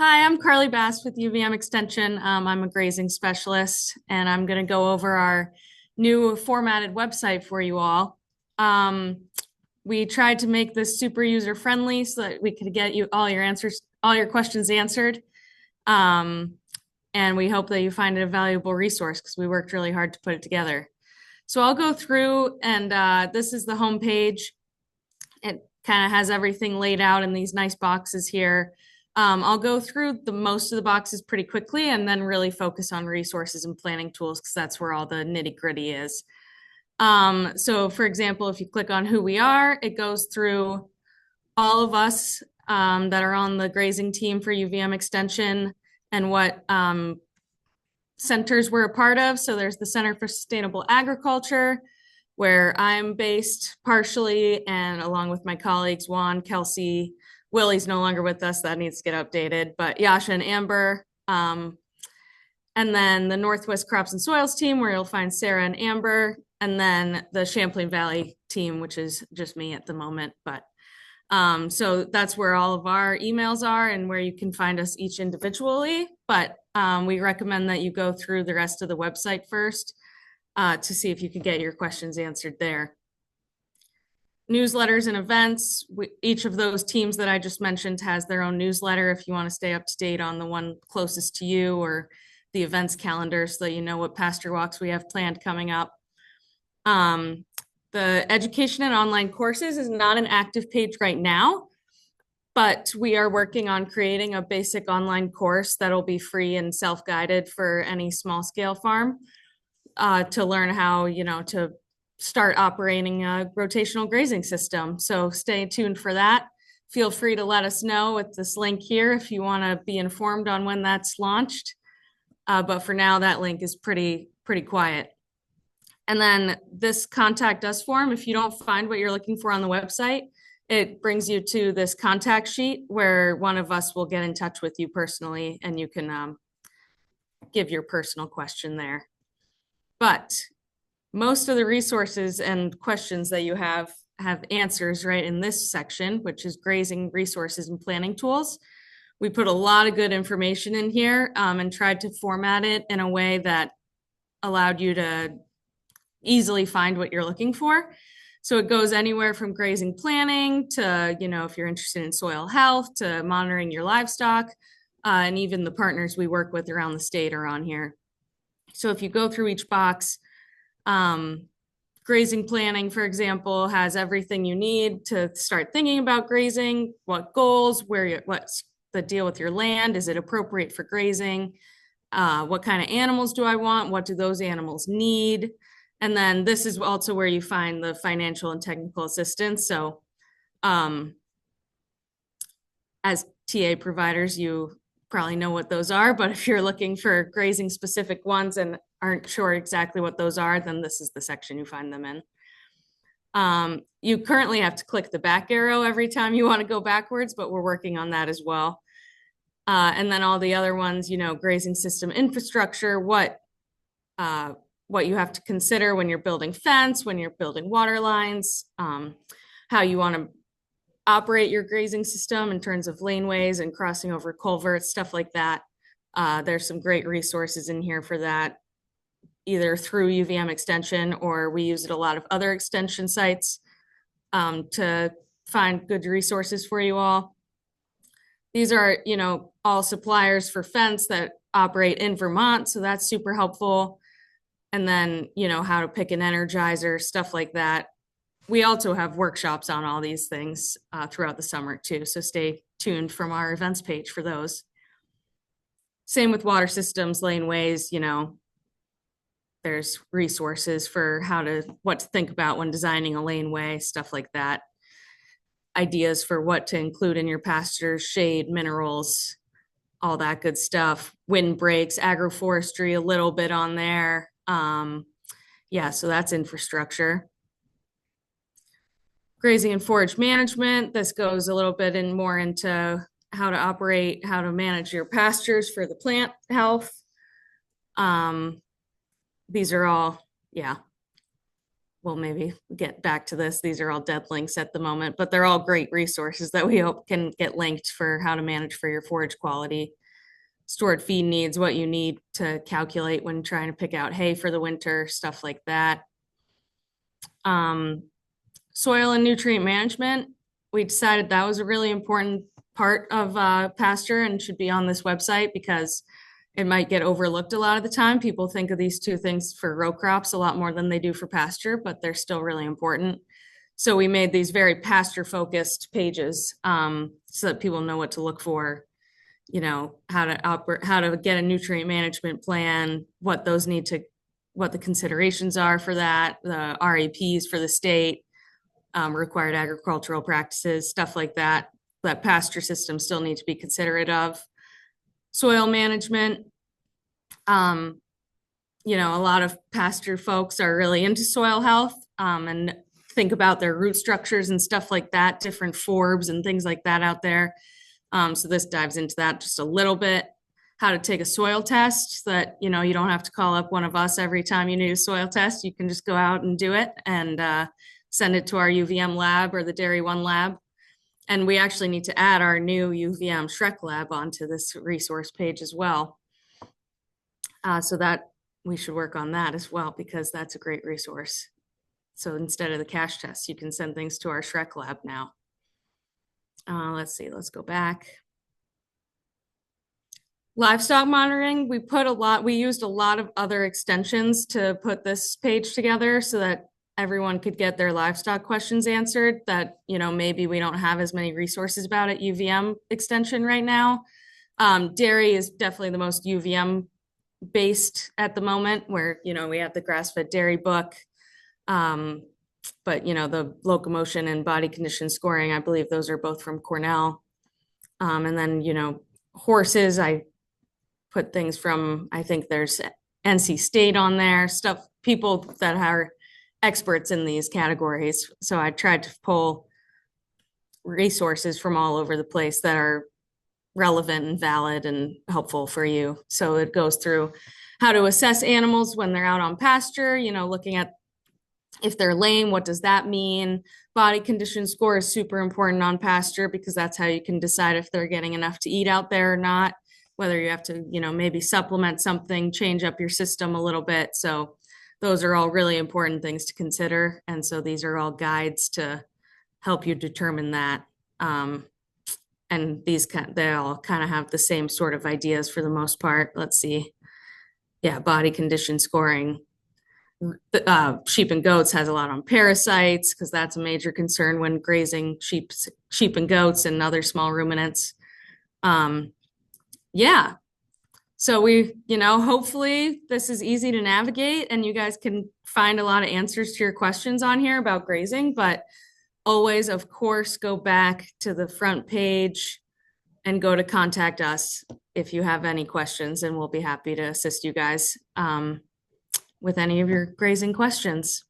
Hi, I'm Carly Bass with UVM Extension. I'm a grazing specialist, and I'm going to go over our new formatted website for you all. Um, we tried to make this super user friendly so that we could get you all your questions answered. Um, and we hope that you find it a valuable resource because we worked really hard to put it together. So I'll go through, and this is the home page. It kind of has everything laid out in these nice boxes here. I'll go through the most of the boxes pretty quickly and then really focus on resources and planning tools because that's where all the nitty gritty is. So for example, if you click on who we are, it goes through all of us that are on the grazing team for UVM Extension and what centers we're a part of. So there's the Center for Sustainable Agriculture, where I'm based partially, and along with my colleagues, Juan, Kelsey, Willie's no longer with us. That needs to get updated, but Yasha and Amber. And then the Northwest Crops and Soils team, where you'll find Sarah and Amber. And then the Champlain Valley team, which is just me at the moment. But so that's where all of our emails are and where you can find us each individually. But we recommend that you go through the rest of the website first to see if you can get your questions answered there. Newsletters and events. Each of those teams that I just mentioned has their own newsletter if you want to stay up to date on the one closest to you or the events calendar so that you know what pasture walks we have planned coming up. The education and online courses is not an active page right now, but we are working on creating a basic online course that'll be free and self-guided for any small scale farm to learn how, to start operating a rotational grazing system. So stay tuned for that. Feel free to let us know with this link here if you want to be informed on when that's launched. But for now, that link is pretty quiet. And then this contact us form, if you don't find what you're looking for on the website, it brings you to this contact sheet where one of us will get in touch with you personally and you can give your personal question there. But most of the resources and questions that you have answers right in this section, which is grazing resources and planning tools. We put a lot of good information in here and tried to format it in a way that allowed you to easily find what you're looking for. So it goes anywhere from grazing planning to, if you're interested in soil health, to monitoring your livestock, and even the partners we work with around the state are on here. So if you go through each box, grazing planning, for example, has everything you need to start thinking about grazing, what goals, what's the deal with your land, is it appropriate for grazing, what kind of animals do I want, what do those animals need, and then this is also where you find the financial and technical assistance. So as TA providers, you probably know what those are, but if you're looking for grazing specific ones and aren't sure exactly what those are, then this is the section you find them in. You currently have to click the back arrow every time you want to go backwards, but we're working on that as well. And then all the other ones, grazing system infrastructure, what you have to consider when you're building fence, when you're building water lines, how you want to operate your grazing system in terms of laneways and crossing over culverts, stuff like that. There's some great resources in here for that, either through UVM extension or we use it a lot of other extension sites to find good resources for you all. These are, all suppliers for fence that operate in Vermont, so that's super helpful. And then, how to pick an energizer, stuff like that. We also have workshops on all these things throughout the summer too, so stay tuned from our events page for those. Same with water systems, laneways, there's resources for what to think about when designing a laneway, stuff like that. Ideas for what to include in your pastures, shade, minerals, all that good stuff. Wind breaks, agroforestry, a little bit on there. Yeah, so that's infrastructure. Grazing and forage management. This goes a little bit more into how to operate, how to manage your pastures for the plant health. These are all, yeah. we'll maybe get back to this. These are all dead links at the moment, but they're all great resources that we hope can get linked for how to manage for your forage quality, stored feed needs, what you need to calculate when trying to pick out hay for the winter, stuff like that. Soil and nutrient management, we decided that was a really important part of pasture and should be on this website because it might get overlooked a lot of the time. People think of these two things for row crops a lot more than they do for pasture, but they're still really important. So we made these very pasture focused pages so that people know what to look for, you know, how to get a nutrient management plan, what the considerations are for that, the RAPs for the state, required agricultural practices, stuff like that, that pasture systems still need to be considerate of. Soil management. You know, a lot of pasture folks are really into soil health and think about their root structures and stuff like that, different forbs and things like that out there. So this dives into that just a little bit. How to take a soil test so that, you know, you don't have to call up one of us every time you need a soil test. You can just go out and do it and send it to our UVM lab or the Dairy One lab. And we actually need to add our new UVM Shrek lab onto this resource page as well. So that we should work on that as well because that's a great resource. So instead of the cash test, you can send things to our Shrek lab now. Let's see, let's go back. Livestock monitoring, we used a lot of other extensions to put this page together so that everyone could get their livestock questions answered that, you know, maybe we don't have as many resources about at UVM extension right now. Dairy is definitely the most UVM based at the moment where, you know, we have the grass-fed dairy book. But, you know, the locomotion and body condition scoring, I believe those are both from Cornell. And then, you know, horses, I put things from, I think there's NC State on there, stuff, people that are experts in these categories. So I tried to pull resources from all over the place that are relevant and valid and helpful for you. So it goes through how to assess animals when they're out on pasture, you know, looking at if they're lame, what does that mean? Body condition score is super important on pasture because that's how you can decide if they're getting enough to eat out there or not, whether you have to, you know, maybe supplement something, change up your system a little bit. So those are all really important things to consider. And so these are all guides to help you determine that. And they all kind of have the same sort of ideas for the most part. Let's see. Yeah, body condition scoring. Sheep and goats has a lot on parasites because that's a major concern when grazing sheep and goats and other small ruminants. Yeah. So we, you know, hopefully this is easy to navigate and you guys can find a lot of answers to your questions on here about grazing, but always, of course, go back to the front page and go to contact us if you have any questions, and we'll be happy to assist you guys with any of your grazing questions.